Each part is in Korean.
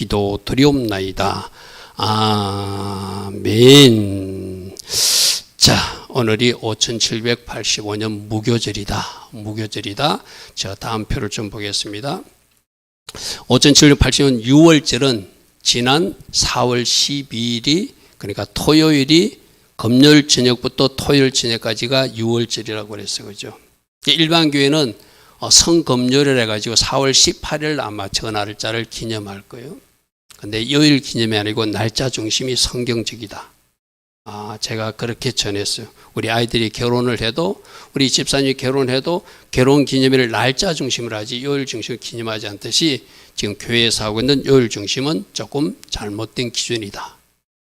기도드리옵나이다. 아멘. 자, 오늘이 5785년 무교절이다. 무교절이다. 자, 다음 표를 좀 보겠습니다. 5785년 6월절은 지난 4월 12일이 그러니까 토요일이 금요일 저녁부터 토요일 저녁까지가 6월절이라고 그랬어요. 그죠? 일반 교회는 성금요일을 해가지고 4월 18일 아마 저 날짜를 기념할 거예요. 근데 요일 기념이 아니고 날짜 중심이 성경적이다. 제가 그렇게 전했어요. 우리 아이들이 결혼을 해도 우리 집사님이 결혼해도 결혼 기념일을 날짜 중심으로 하지 요일 중심으로 기념하지 않듯이 지금 교회에서 하고 있는 요일 중심은 조금 잘못된 기준이다.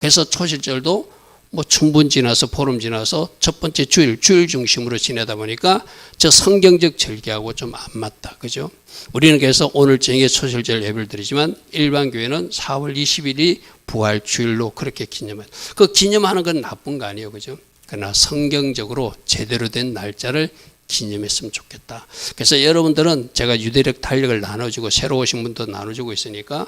그래서 초실절도 뭐 춘분 지나서 보름 지나서 첫 번째 주일 중심으로 지내다 보니까 저 성경적 절기하고 좀 안 맞다. 그죠? 우리는 그래서 오늘 저녁에 초실절 예배를 드리지만 일반 교회는 4월 20일이 부활 주일로 그렇게 기념해요. 그 기념하는 건 나쁜 거 아니에요. 그죠? 그러나 성경적으로 제대로 된 날짜를 기념했으면 좋겠다. 그래서 여러분들은 제가 유대력 달력을 나눠주고 새로 오신 분도 나눠주고 있으니까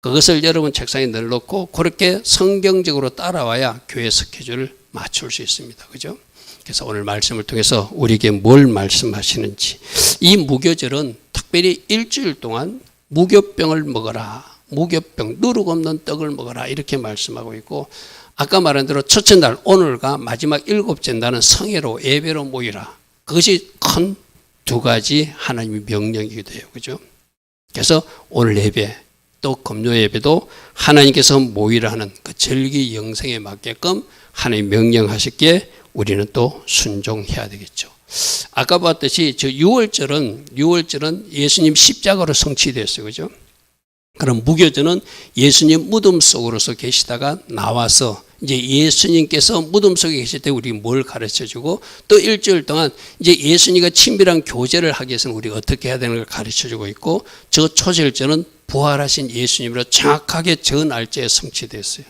그것을 여러분 책상에 널놓고 그렇게 성경적으로 따라와야 교회 스케줄을 맞출 수 있습니다. 그죠? 그래서 오늘 말씀을 통해서 우리에게 뭘 말씀하시는지. 이 무교절은 특별히 일주일 동안 무교병을 먹어라. 무교병, 누룩 없는 떡을 먹어라. 이렇게 말씀하고 있고 아까 말한 대로 첫째 날 오늘과 마지막 일곱째 날은 성회로 예배로 모이라. 그것이 큰 두 가지 하나님의 명령이기도 해요. 그죠? 그래서 오늘 예배 또 금요 예배도 하나님께서 모이라 하는 그 절기 영성에 맞게끔 하나님 명령하셨기에 우리는 또 순종해야 되겠죠. 아까 봤듯이 저 6월절은 예수님 십자가로 성취됐어요. 그죠? 그럼 무교절은 예수님 무덤 속으로서 계시다가 나와서 이제 예수님께서 무덤 속에 계실 때 우리 뭘 가르쳐 주고 또 일주일 동안 이제 예수님과 친밀한 교제를 하기 위해서는 우리가 어떻게 해야 되는 걸 가르쳐 주고 있고 저 초실절은 부활하신 예수님으로 정확하게 저 날짜에 성취됐어요.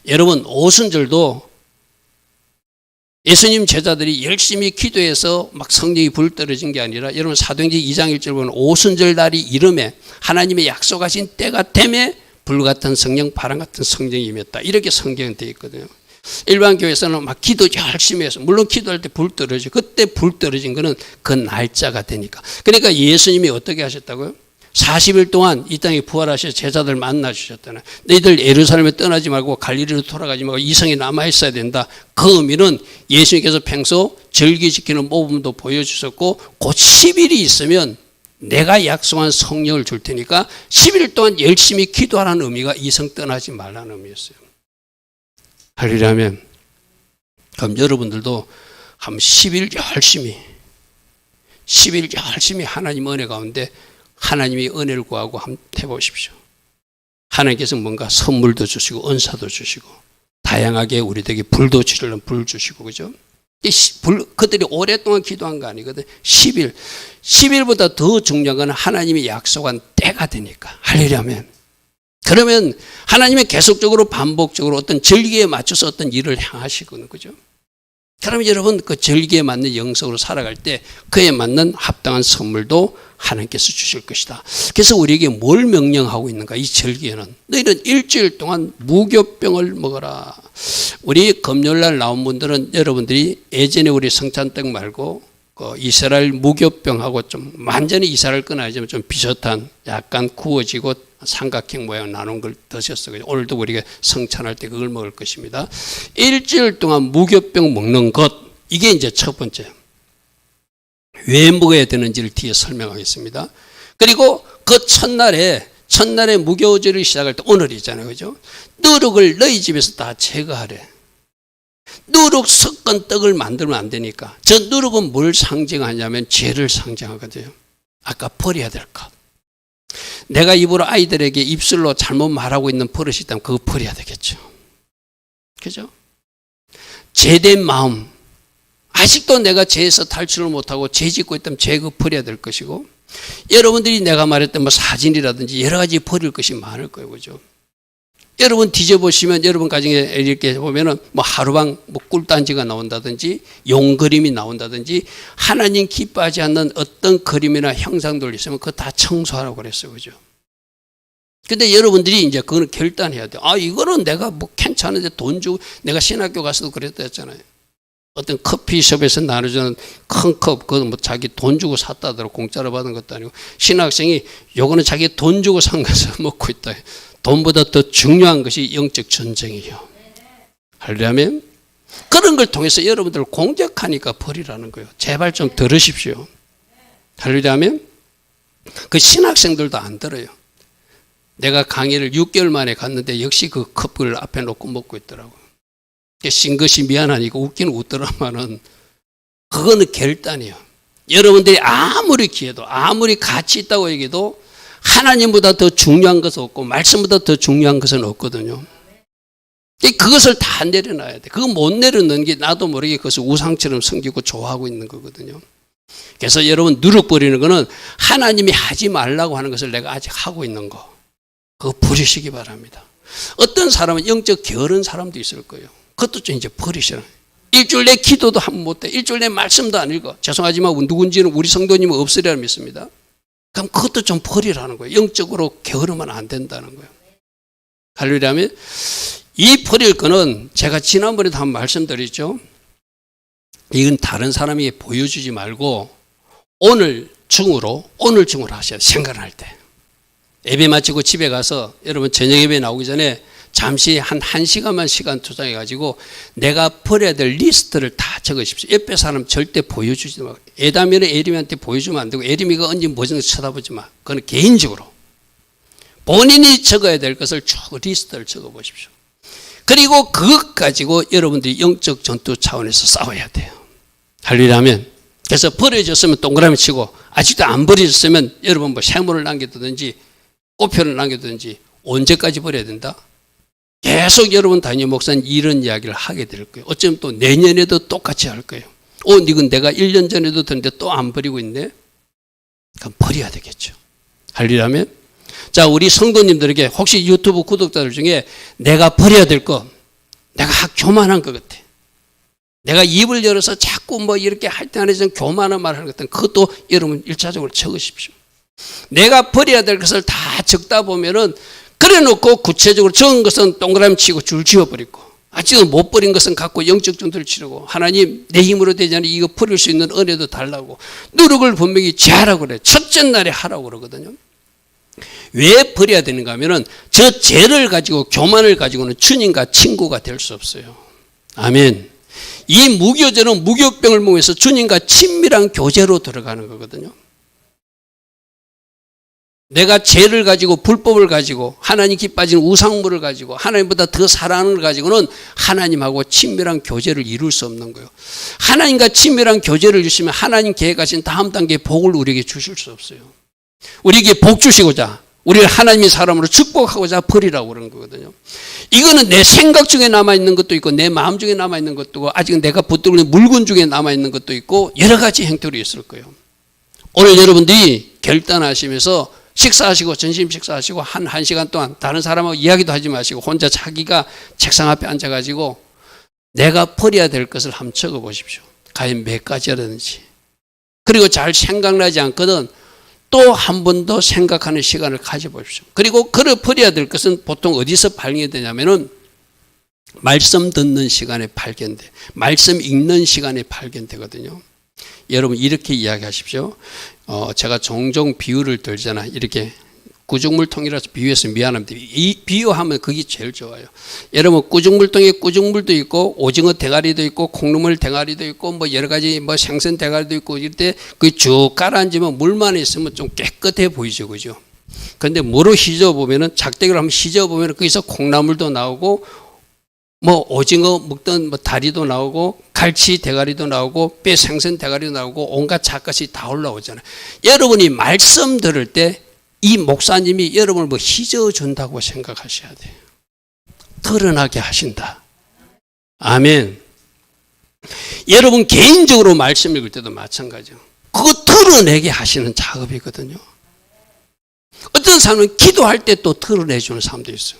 여러분 오순절도 예수님 제자들이 열심히 기도해서 막 성령이 불 떨어진 게 아니라 여러분 사도행전 2장 1절 보면 오순절 날이 이름에 하나님의 약속하신 때가 되매 불같은 성령 바람같은 성령이 임했다. 이렇게 성경에 되어 있거든요. 일반 교회에서는 막 기도 열심히 해서 물론 기도할 때 불 떨어지죠. 그때 불 떨어진 거는 그 날짜가 되니까. 그러니까 예수님이 어떻게 하셨다고요? 40일 동안 이 땅에 부활하셔서 제자들 만나주셨잖아요. 너희들 예루살렘에 떠나지 말고 갈릴리로 돌아가지 말고 이 성에 남아있어야 된다. 그 의미는 예수님께서 평소 절기 지키는 모범도 보여주셨고 곧 10일이 있으면 내가 약속한 성령을 줄 테니까 10일 동안 열심히 기도하라는 의미가 이 성 떠나지 말라는 의미였어요. 하리라면 그럼 여러분들도 한 10일 열심히 하나님 은혜 가운데 하나님이 은혜를 구하고 한번 해보십시오. 하나님께서 뭔가 선물도 주시고 은사도 주시고 다양하게 우리에게 불도 주시려면 불 주시고 그죠? 그들이 오랫동안 기도한 거 아니거든. 10일보다 더 중요한 건 하나님이 약속한 때가 되니까 할렐루야면 그러면 하나님이 계속적으로 반복적으로 어떤 절기에 맞춰서 어떤 일을 향하시거든요. 그죠? 그러면 여러분 그 절기에 맞는 영성으로 살아갈 때 그에 맞는 합당한 선물도 하나님께서 주실 것이다. 그래서 우리에게 뭘 명령하고 있는가? 이 절기에는 너희는 일주일 동안 무교병을 먹어라. 우리 금요일날 나온 분들은 여러분들이 예전에 우리 성찬떡 말고 그 이스라엘 무교병하고 좀 완전히 이스라엘 건 아니지만 좀 비슷한 약간 구워지고 삼각형 모양 나눈 걸 드셨어요. 오늘도 우리가 성찬할 때 그걸 먹을 것입니다. 일주일 동안 무교병 먹는 것 이게 이제 첫 번째. 왜 먹어야 되는지를 뒤에 설명하겠습니다. 그리고 그 첫날에 무교절을 시작할 때 오늘이잖아요. 그죠? 누룩을 너희 집에서 다 제거하래. 누룩 섞은 떡을 만들면 안 되니까. 저 누룩은 뭘 상징하냐면 죄를 상징하거든요. 아까 버려야 될 것. 내가 입으로 아이들에게 입술로 잘못 말하고 있는 버릇이 있다면 그거 버려야 되겠죠. 그죠? 죄된 마음. 아직도 내가 죄에서 탈출을 못하고 죄 짓고 있다면 죄 그거 버려야 될 것이고 여러분들이 내가 말했던 뭐 사진이라든지 여러 가지 버릴 것이 많을 거예요. 그죠? 여러분 뒤져보시면 여러분 가정에 이렇게 보면은 뭐 하루방 뭐 꿀단지가 나온다든지 용그림이 나온다든지 하나님 기뻐하지 않는 어떤 그림이나 형상들 있으면 그거 다 청소하라고 그랬어요. 그죠? 근데 여러분들이 이제 그거는 결단해야 돼요. 아, 이거는 내가 뭐 괜찮은데 돈 주고, 내가 신학교 가서도 그랬다 했잖아요. 어떤 커피숍에서 나눠주는 큰 컵, 그건 뭐 자기 돈 주고 샀다더라. 공짜로 받은 것도 아니고. 신학생이 요거는 자기 돈 주고 산 것을 먹고 있다. 돈보다 더 중요한 것이 영적 전쟁이에요. 하려면 그런 걸 통해서 여러분들 공격하니까 버리라는 거예요. 제발 좀 들으십시오. 하려면 그 신학생들도 안 들어요. 내가 강의를 6개월 만에 갔는데 역시 그 컵을 앞에 놓고 먹고 있더라고요. 신 것이 미안하니까 웃기는 웃더라마는 그거는 결단이에요. 여러분들이 아무리 기해도 아무리 가치 있다고 얘기해도 하나님보다 더 중요한 것은 없고 말씀보다 더 중요한 것은 없거든요. 그것을 다 내려놔야 돼. 그거 못 내려놓는 게 나도 모르게 그것을 우상처럼 섬기고 좋아하고 있는 거거든요. 그래서 여러분 누룩버리는 거는 하나님이 하지 말라고 하는 것을 내가 아직 하고 있는 거. 그거 버리시기 바랍니다. 어떤 사람은 영적 게으른 사람도 있을 거예요. 그것도 좀 이제 버리시라. 일주일 내 기도도 한 번 못 해. 일주일 내 말씀도 안 읽어. 죄송하지만 누군지는 우리 성도님은 없으리라 믿습니다. 그럼 그것도 좀 버리라는 거예요. 영적으로 게으르면 안 된다는 거예요. 할렐루야면 이 버릴 거는 제가 지난번에도 한 말씀드렸죠. 이건 다른 사람에게 보여주지 말고 오늘 중으로 하셔야 돼요. 생각을 할 때. 예배 마치고 집에 가서 여러분 저녁 예배 나오기 전에 잠시 한 1시간만 시간 투자해 가지고 내가 버려야 될 리스트를 다 적으십시오. 옆에 사람 절대 보여주지 마. 에담이는 에림한테 보여주면 안 되고 에림이가 언제 뭐든지 쳐다보지 마. 그건 개인적으로. 본인이 적어야 될 것을 쭉 리스트를 적어보십시오. 그리고 그것 가지고 여러분들이 영적 전투 차원에서 싸워야 돼요. 할일하면 그래서 버려졌으면 동그라미 치고 아직도 안 버려졌으면 여러분 뭐 세모를 남겨두든지 꽃표를 남겨두든지 언제까지 버려야 된다? 계속 여러분 담임 목사는 이런 이야기를 하게 될 거예요. 어쩌면 또 내년에도 똑같이 할 거예요. 이건 내가 1년 전에도 듣는데 또 안 버리고 있네? 그럼 버려야 되겠죠. 할일하면 자, 우리 성도님들에게 혹시 유튜브 구독자들 중에 내가 버려야 될 거, 내가 교만한 것 같아. 내가 입을 열어서 자꾸 뭐 이렇게 할 때 안에서 교만한 말 하는 것 같은 그것도 여러분 1차적으로 적으십시오. 내가 버려야 될 것을 다 적다 보면은 그래 놓고 구체적으로 적은 것은 동그라미 치고 줄 지워버리고 아직은 못 버린 것은 갖고 영적 전투를 치르고 하나님 내 힘으로 되지 않으니 이거 버릴 수 있는 은혜도 달라고 노력을 분명히 죄하라고 그래. 첫째 날에 하라고 그러거든요. 왜 버려야 되는가 하면은 저 죄를 가지고 교만을 가지고는 주님과 친구가 될 수 없어요. 아멘. 이 무교제는 무교병을 먹으면서 주님과 친밀한 교제로 들어가는 거거든요. 내가 죄를 가지고 불법을 가지고 하나님 기뻐하시는 우상물을 가지고 하나님보다 더 사랑하는 걸 가지고는 하나님하고 친밀한 교제를 이룰 수 없는 거예요. 하나님과 친밀한 교제를 주시면 하나님 계획하신 다음 단계의 복을 우리에게 주실 수 없어요. 우리에게 복 주시고자 우리를 하나님의 사람으로 축복하고자 버리라고 그런 거거든요. 이거는 내 생각 중에 남아있는 것도 있고 내 마음 중에 남아있는 것도 있고 아직 내가 붙들고 있는 물건 중에 남아있는 것도 있고 여러 가지 행태로 있을 거예요. 오늘 여러분들이 결단하시면서 식사하시고 점심 식사하시고 한 시간 동안 다른 사람하고 이야기도 하지 마시고 혼자 자기가 책상 앞에 앉아가지고 내가 버려야 될 것을 한번 적어보십시오. 과연 몇 가지라든지. 그리고 잘 생각나지 않거든 또 한 번 더 생각하는 시간을 가져보십시오. 그리고 버려야 될 것은 보통 어디서 발견이 되냐면은 말씀 듣는 시간에 발견돼. 말씀 읽는 시간에 발견되거든요. 여러분 이렇게 이야기하십시오. 제가 종종 비유를 들잖아. 이렇게 구중물통이라서 비유해서 미안합니다. 이 비유하면 그게 제일 좋아요. 여러분 구중물통에 구중물도 있고 오징어 대가리도 있고 콩나물 대가리도 있고 뭐 여러 가지 뭐 생선 대가리도 있고 이럴 때 그 쭉 가라앉으면 물만 있으면 좀 깨끗해 보이죠, 그죠? 그런데 물을 휘저어 보면은 작대기로 한번 휘저어 보면 거기서 콩나물도 나오고 뭐 오징어 먹던 뭐 다리도 나오고 갈치 대가리도 나오고 뼈 생선 대가리도 나오고 온갖 잡것이 다 올라오잖아요. 여러분이 말씀 들을 때 이 목사님이 여러분을 뭐 휘저어 준다고 생각하셔야 돼요. 드러나게 하신다. 아멘. 여러분 개인적으로 말씀 읽을 때도 마찬가지예요. 그거 드러내게 하시는 작업이거든요. 어떤 사람은 기도할 때 또 드러내주는 사람도 있어요.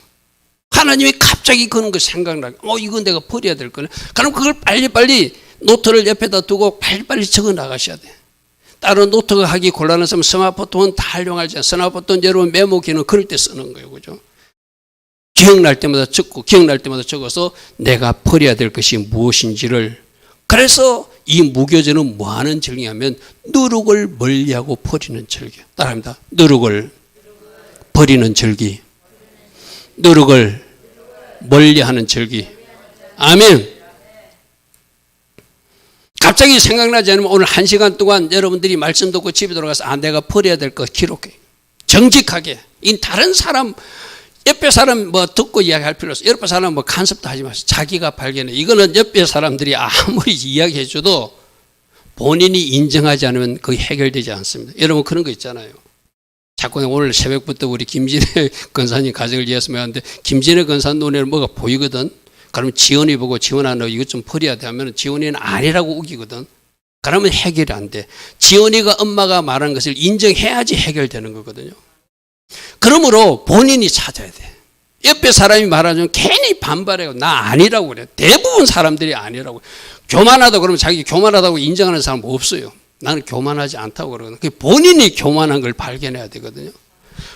하나님이 갑자기 그런 거 생각나게 이건 내가 버려야 될 거네. 그럼 그걸 빨리빨리 노트를 옆에다 두고 빨리빨리 적어 나가셔야 돼. 다른 노트가 하기 곤란한 사람은 스마트폰 다 활용하지 않아요. 스마트폰 여러분 메모기는 그럴 때 쓰는 거예요. 그죠? 기억날 때마다 적고 기억날 때마다 적어서 내가 버려야 될 것이 무엇인지를. 그래서 이 무교절은 뭐 하는 절기냐면 누룩을 멀리하고 버리는 절기. 따라합니다. 누룩을 버리는 절기. 누룩을 멀리하는 절기. 아멘. 갑자기 생각나지 않으면 오늘 1시간 동안 여러분들이 말씀 듣고 집에 돌아가서 내가 버려야 될 거 기록해. 정직하게. 이 다른 사람 옆에 사람 뭐 듣고 이야기할 필요 없어. 옆에 사람 뭐 간섭도 하지 마세요. 자기가 발견해. 이거는 옆에 사람들이 아무리 이야기해줘도 본인이 인정하지 않으면 거의 해결되지 않습니다. 여러분 그런 거 있잖아요. 자꾸 오늘 새벽부터 우리 김진애 권사님 가정을 위해서 하는데 김진애 권사 눈에는 뭐가 보이거든. 그러면 지원이 보고 지원아 너 이것 좀 버려야 돼 하면 지원이는 아니라고 우기거든. 그러면 해결이 안 돼. 지원이가 엄마가 말한 것을 인정해야지 해결되는 거거든요. 그러므로 본인이 찾아야 돼. 옆에 사람이 말하면 괜히 반발해요. 나 아니라고 그래. 대부분 사람들이 아니라고. 교만하다 그러면 자기 교만하다고 인정하는 사람 없어요. 나는 교만하지 않다고 그러거든요. 본인이 교만한 걸 발견해야 되거든요.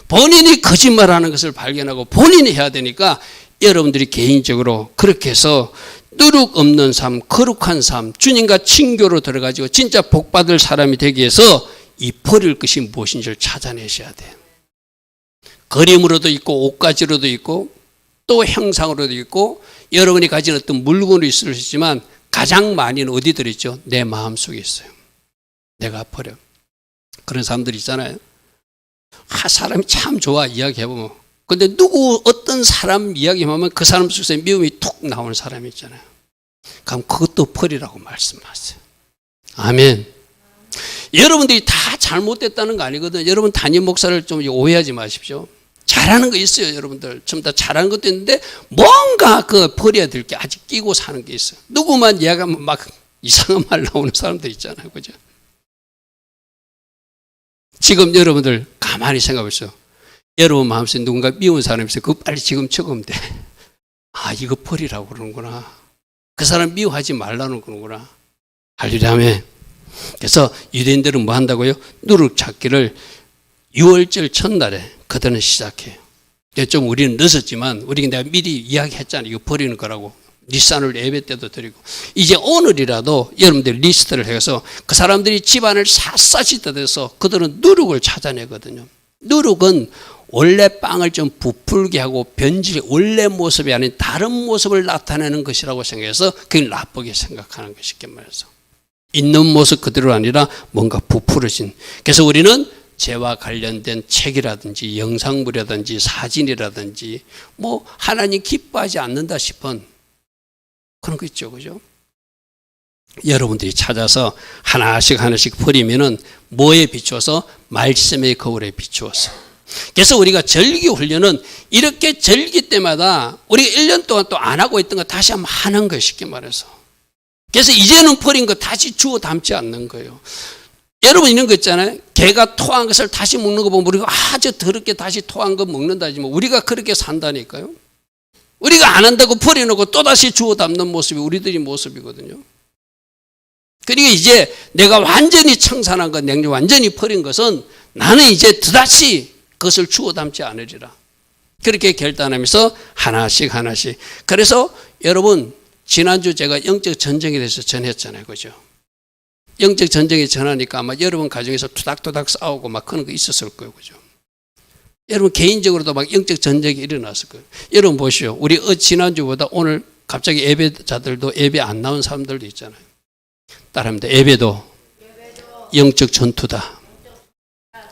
본인이 거짓말하는 것을 발견하고 본인이 해야 되니까 여러분들이 개인적으로 그렇게 해서 누룩 없는 삶, 거룩한 삶, 주님과 친교로 들어가지고 진짜 복받을 사람이 되기 위해서 이 버릴 것이 무엇인지를 찾아내셔야 돼요. 그림으로도 있고 옷가지로도 있고 또 형상으로도 있고 여러분이 가진 어떤 물건도 있을 수 있지만 가장 많이는 어디 들어있죠? 내 마음속에 있어요. 내가 버려. 그런 사람들 있잖아요. 사람이 참 좋아 이야기해보면. 근데 어떤 사람 이야기하면 그 사람 속에서 미움이 툭 나오는 사람이 있잖아요. 그럼 그것도 버리라고 말씀하세요. 아멘. 여러분들이 다 잘못됐다는 거 아니거든요. 여러분 담임 목사를 좀 오해하지 마십시오. 잘하는 거 있어요, 여러분들. 좀 다 잘하는 것도 있는데 뭔가 그 버려야 될 게 아직 끼고 사는 게 있어요. 누구만 이야기하면 막 이상한 말 나오는 사람들 있잖아요. 그죠? 지금 여러분들 가만히 생각해 보세요. 여러분 마음속에 누군가 미운 사람이 있어요. 그거 빨리 지금 적으면 돼. 아, 이거 버리라고 그러는구나. 그 사람 미워하지 말라는 거구나. 할렐루야. 그래서 유대인들은 뭐 한다고요? 누룩 찾기를 6월절 첫날에 그들은 시작해요. 좀 우리는 늦었지만 우리 내가 미리 이야기했잖아요. 이거 버리는 거라고. 니산을 예배 때도 드리고 이제 오늘이라도 여러분들 리스트를 해서 그 사람들이 집안을 샅샅이 뜯어서 그들은 누룩을 찾아내거든요. 누룩은 원래 빵을 좀 부풀게 하고 변질 원래 모습이 아닌 다른 모습을 나타내는 것이라고 생각해서 그걸 나쁘게 생각하는 것이 쉽게 말해서 있는 모습 그대로 아니라 뭔가 부풀어진. 그래서 우리는 죄와 관련된 책이라든지 영상물이라든지 사진이라든지 뭐 하나님 기뻐하지 않는다 싶은 그런 거 있죠. 그죠? 여러분들이 찾아서 하나씩 버리면은 뭐에 비추어서? 말씀의 거울에 비추어서. 그래서 우리가 절기 훈련은 이렇게 절기 때마다 우리가 1년 동안 또 안 하고 있던 거 다시 한번 하는 거예요. 쉽게 말해서. 그래서 이제는 버린 거 다시 주워 담지 않는 거예요. 여러분 이런 거 있잖아요. 개가 토한 것을 다시 먹는 거 보면 우리가 아주 더럽게 다시 토한 거 먹는다지만 우리가 그렇게 산다니까요. 우리가 안 한다고 버려놓고 또다시 주워 담는 모습이 우리들의 모습이거든요. 그러니까 이제 내가 완전히 청산한 것, 완전히 버린 것은 나는 이제 또다시 그것을 주워 담지 않으리라. 그렇게 결단하면서 하나씩. 그래서 여러분 지난주 제가 영적 전쟁에 대해서 전했잖아요. 그죠? 영적 전쟁에 전하니까 아마 여러분 가정에서 투닥투닥 싸우고 막 그런 거 있었을 거예요. 그죠? 여러분 개인적으로도 막 영적 전쟁이 일어났을 거예요. 여러분 보시오. 우리 지난주보다 오늘 갑자기 예배자들도 예배 안 나온 사람들도 있잖아요. 따라합니다. 예배도 영적 전투다.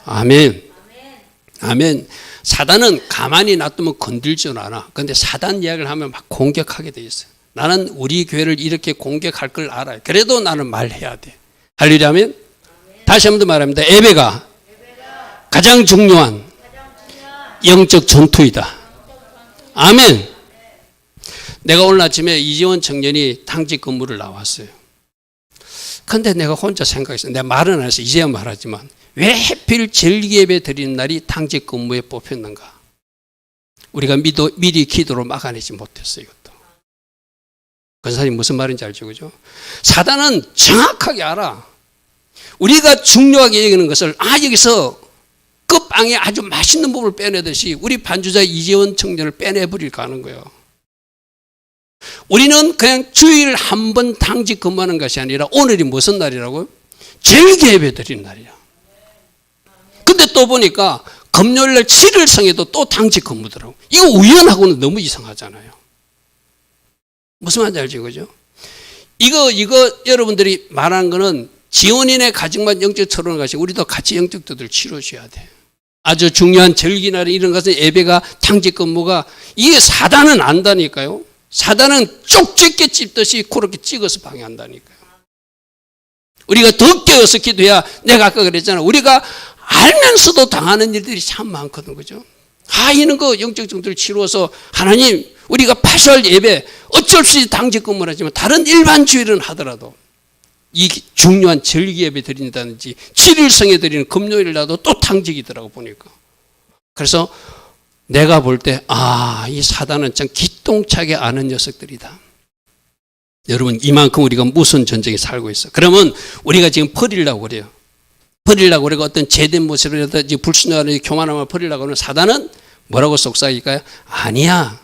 아멘. 아멘. 사단은 가만히 놔두면 건들지는 않아. 그런데 사단 이야기를 하면 막 공격하게 돼 있어요. 나는 우리 교회를 이렇게 공격할 걸 알아요. 그래도 나는 말해야 돼. 할렐루야. 다시 한 번 더 말합니다. 예배가 가장 중요한 영적 전투이다. 아멘. 내가 오늘 아침에 이지원 청년이 당직 근무를 나왔어요. 근데 내가 혼자 생각했어요. 내가 말은 안 해서 이제야 말하지만 왜 하필 절기 예배 드리는 날이 당직 근무에 뽑혔는가? 우리가 미리 기도로 막아내지 못했어요. 이것도. 권사님 무슨 말인지 알죠? 그죠? 사단은 정확하게 알아. 우리가 중요하게 여기는 것을 여기서 끝방에 아주 맛있는 부분을 빼내듯이 우리 반주자 이재원 청년을 빼내버릴까 하는 거예요. 우리는 그냥 주일 한 번 당직 근무하는 것이 아니라 오늘이 무슨 날이라고요? 절기 예배 드리는 날이야. 근데 또 보니까 금요일날 7일 성에도 또 당직 근무더라고. 이거 우연하고는 너무 이상하잖아요. 무슨 말인지 알죠? 그죠? 이거 여러분들이 말한 거는 지원인의 가정만 영적 철원을 가시고 우리도 같이 영적 도를 치러줘야 돼. 아주 중요한 절기날 이런 것은 예배가 당직 근무가 이게 사단은 안다니까요. 사단은 쪽집게 찝듯이 그렇게 찍어서 방해한다니까요. 우리가 더 깨어서 기도해야 내가 아까 그랬잖아. 우리가 알면서도 당하는 일들이 참 많거든. 그죠? 이런 거 영적 정도를 치루어서 하나님 우리가 파수할 예배 어쩔 수 없이 당직 근무를 하지만 다른 일반 주일은 하더라도 이 중요한 절기 예배 드린다든지 7일성에 드리는 금요일이라도 또 당직이더라고 보니까. 그래서 내가 볼 때 이 사단은 참 기똥차게 아는 녀석들이다. 여러분 이만큼 우리가 무슨 전쟁에 살고 있어. 그러면 우리가 지금 버리려고 그래요. 버리려고 그러고 어떤 제된 모습이라든지 불순종하는 교만함을 버리려고 하면 사단은 뭐라고 속삭일까요? 아니야.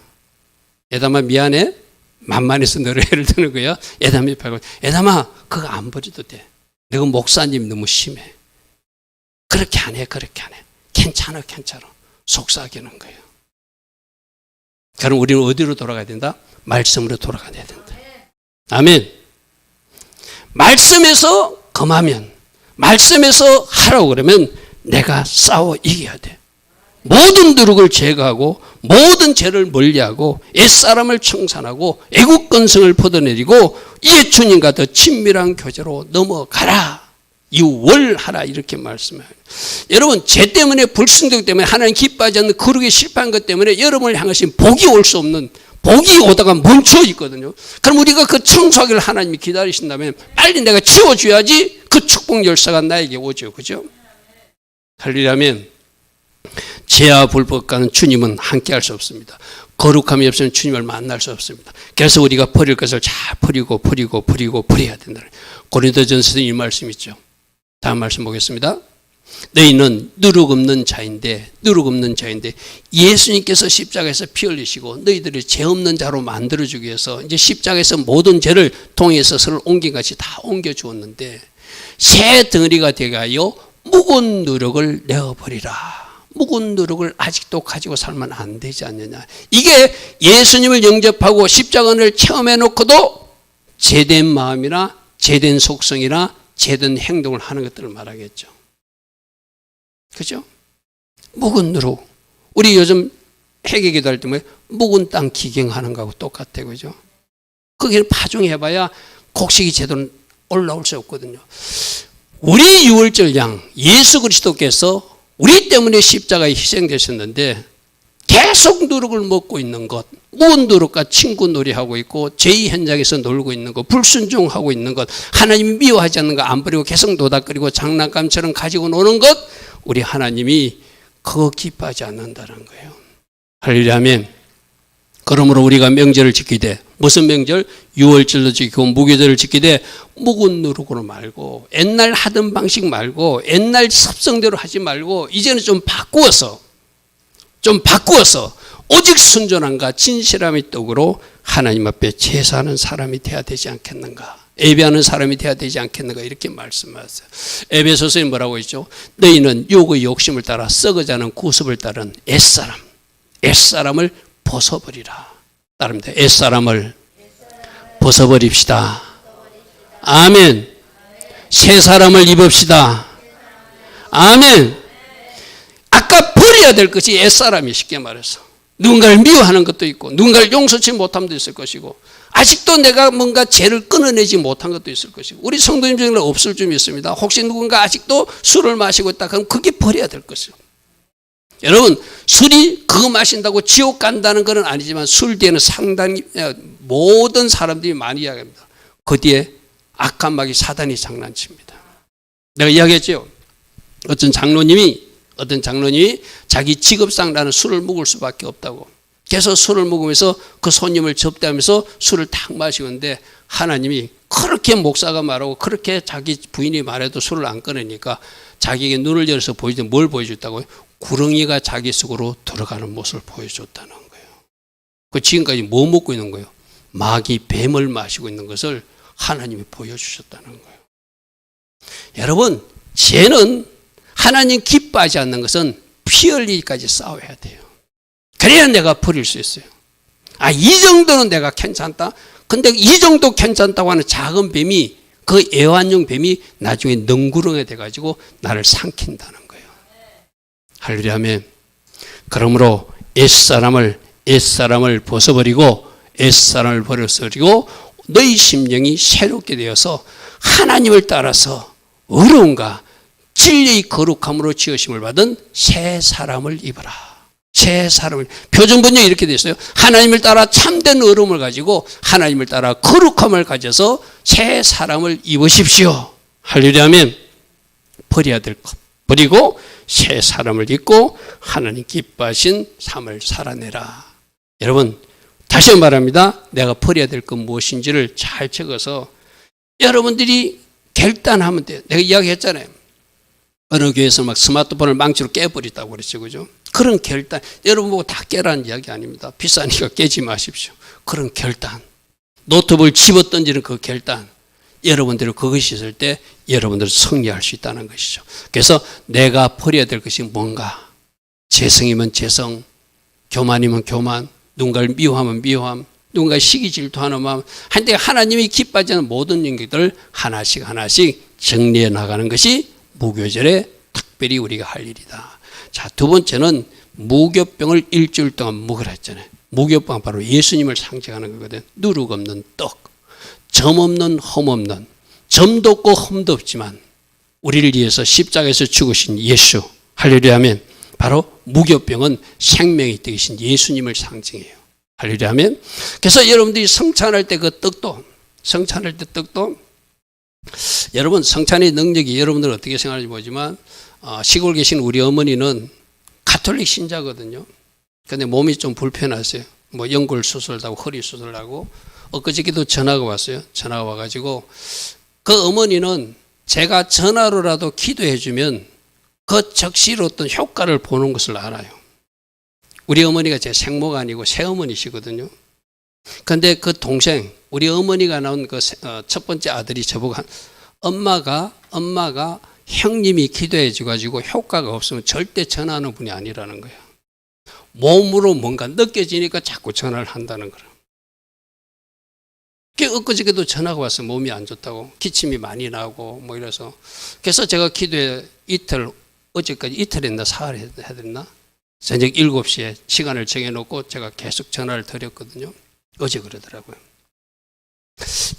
에담아 미안해. 만만해서 너를 예를 드는 거야. 에담이 팔고 에담아 그거 안 버려도 돼. 너가 목사님 너무 심해. 그렇게 안 해. 괜찮아. 속삭이는 거예요. 그럼 우리는 어디로 돌아가야 된다? 말씀으로 돌아가야 된다. 아멘. 말씀에서 금하면 말씀에서 하라고 그러면 내가 싸워 이겨야 돼. 모든 누룩을 제거하고 모든 죄를 멀리하고 옛사람을 청산하고 애국건성을 퍼져내리고 이에 주님과 더 친밀한 교제로 넘어가라. 유월하라 이렇게 말씀해요. 여러분 죄 때문에 불순종 때문에 하나님 기뻐하지 않는 거룩에 실패한 것 때문에 여러분을 향하신 복이 올 수 없는 복이 오다가 멈춰 있거든요. 그럼 우리가 그 청소하기를 하나님이 기다리신다면 빨리 내가 치워줘야지 그 축복 열쇠가 나에게 오죠. 그죠? 할렐루야면 죄와 불법과는 주님은 함께 할 수 없습니다. 거룩함이 없으면 주님을 만날 수 없습니다. 그래서 우리가 버릴 것을 잘 버려야 된다. 고린도전서에 이 말씀 있죠. 다음 말씀 보겠습니다. 너희는 누룩 없는 자인데 예수님께서 십자가에서 피 흘리시고 너희들을 죄 없는 자로 만들어주기 위해서 이제 십자가에서 모든 죄를 통해서 서로 옮긴 같이 다 옮겨 주었는데 새 덩어리가 되가요 묵은 누룩을 내어버리라. 묵은 누룩을 아직도 가지고 살면 안 되지 않느냐. 이게 예수님을 영접하고 십자가를 체험해 놓고도 죄된 마음이나 죄된 속성이나 죄된 행동을 하는 것들을 말하겠죠. 그죠? 묵은 누룩. 우리 요즘 회개 기도할 때 뭐예요? 묵은 땅 기경하는 거하고 똑같아. 그죠? 거기를 파종해봐야 곡식이 제대로 올라올 수 없거든요. 우리 유월절 양 예수 그리스도께서 우리 때문에 십자가에 희생되셨는데 계속 누룩을 먹고 있는 것, 묵은 누룩과 친구 놀이하고 있고 제2 현장에서 놀고 있는 것, 불순종하고 있는 것, 하나님이 미워하지 않는 거 안 버리고 계속 노닥거리고 장난감처럼 가지고 노는 것, 우리 하나님이 그거 기뻐하지 않는다는 거예요. 할렐루야. 그러므로 우리가 명절을 지키되 무슨 명절? 유월절도 지키고 무교절을 지키되 묵은 누룩으로 말고 옛날 하던 방식 말고 옛날 습성대로 하지 말고 이제는 좀 바꾸어서 오직 순전함과 진실함의 떡으로 하나님 앞에 제사하는 사람이 돼야 되지 않겠는가? 예배하는 사람이 돼야 되지 않겠는가? 이렇게 말씀하세요. 에베소서에 뭐라고 했죠? 너희는 욕의 욕심을 따라 썩어가는 구습을 따른 옛사람을 벗어버리라. 따릅니다. 옛사람을 벗어버립시다. 아멘. 새 사람을 입읍시다. 아멘. 아까 버려야 될 것이 옛사람이 쉽게 말해서 누군가를 미워하는 것도 있고 누군가를 용서치 못함도 있을 것이고 아직도 내가 뭔가 죄를 끊어내지 못한 것도 있을 것이고 우리 성도님 중에 없을 좀 있습니다. 혹시 누군가 아직도 술을 마시고 있다 그럼 그게 버려야 될 것이요. 여러분 술이 그거 마신다고 지옥 간다는 건 아니지만 술 뒤에는 상당히 모든 사람들이 많이 이야기합니다. 그 뒤에 악한 마귀 사단이 장난칩니다. 내가 이야기했죠. 어떤 장로님이 자기 직업상 나는 술을 먹을 수밖에 없다고. 그래서 술을 먹으면서 그 손님을 접대하면서 술을 탁 마시는데 하나님이 그렇게 목사가 말하고 그렇게 자기 부인이 말해도 술을 안 끊으니까 자기에게 눈을 열어서 보여주는데 뭘 보여줬다고요? 구렁이가 자기 속으로 들어가는 모습을 보여줬다는 거예요. 그 지금까지 뭐 먹고 있는 거예요? 마귀 뱀을 마시고 있는 것을 하나님이 보여주셨다는 거예요. 여러분, 죄는 하나님 기뻐하지 않는 것은 피 흘리기까지 싸워야 돼요. 그래야 내가 버릴 수 있어요. 이 정도는 내가 괜찮다. 근데 이 정도 괜찮다고 하는 작은 뱀이, 그 애완용 뱀이 나중에 능구렁이 돼가지고 나를 삼킨다는 거예요. 할렐루야 하면, 그러므로 옛사람을 벗어버리고 옛사람을 버려버리고 너희 심령이 새롭게 되어서 하나님을 따라서 의로움과 진리의 거룩함으로 지으심을 받은 새 사람을 입어라. 새 사람을, 표준 번역이 이렇게 되어 있어요. 하나님을 따라 참된 의로움을 가지고 하나님을 따라 거룩함을 가져서 새 사람을 입으십시오. 할렐루야 하면 버려야 될 것 버리고 새 사람을 입고 하나님 기뻐하신 삶을 살아내라. 여러분, 다시 말합니다. 내가 버려야 될 것 무엇인지를 잘 적어서 여러분들이 결단하면 돼요. 내가 이야기했잖아요. 어느 교회에서 막 스마트폰을 망치로 깨버렸다고 그랬죠. 그죠? 그런 결단, 여러분 보고 다 깨라는 이야기 아닙니다. 비싸니까 깨지 마십시오. 그런 결단, 노트북을 집어 던지는 그 결단, 여러분들이 그것이 있을 때 여러분들은 승리할 수 있다는 것이죠. 그래서 내가 버려야 될 것이 뭔가, 재성이면 재성, 교만이면 교만, 누군가를 미워하면 미워함, 누군가 시기 질투하는 마음, 한때 하나님이 기뻐하지 않는 모든 영역들을 하나씩 정리해 나가는 것이 무교절에 특별히 우리가 할 일이다. 자, 두 번째는 무교병을 일주일 동안 먹으라 했잖아요. 무교병은 바로 예수님을 상징하는 거거든. 누룩 없는 떡, 점 없는 흠 없는, 점도 없고 흠도 없지만 우리를 위해서 십자가에서 죽으신 예수, 할렐루야 하면 바로 무교병은 생명이 되신 예수님을 상징해요. 할렐루야 하면. 그래서 여러분들이 성찬할 때 그 떡도, 성찬할 때 떡도, 여러분 성찬의 능력이 여러분들 어떻게 생각하는지 모르지만 시골 계신 우리 어머니는 가톨릭 신자거든요. 근데 몸이 좀 불편하세요. 뭐 연골 수술하고 허리 수술하고 엊그저께도 전화가 왔어요. 전화가 와가지고 그 어머니는 제가 전화로라도 기도해 주면 그 적시로 어떤 효과를 보는 것을 알아요. 우리 어머니가 제 생모가 아니고 새어머니시거든요. 근데 그 동생, 우리 어머니가 낳은 그 첫 번째 아들이 저보고 엄마가 형님이 기도해 줘가지고 효과가 없으면 절대 전화하는 분이 아니라는 거예요. 몸으로 뭔가 느껴지니까 자꾸 전화를 한다는 거예요. 엊그저께도 전화가 왔어요. 몸이 안 좋다고, 기침이 많이 나고 뭐 이래서. 그래서 제가 기도해 어제까지 이틀 했나 사흘 해야 됐나? 저녁 7시에 시간을 정해놓고 제가 계속 전화를 드렸거든요. 어제 그러더라고요.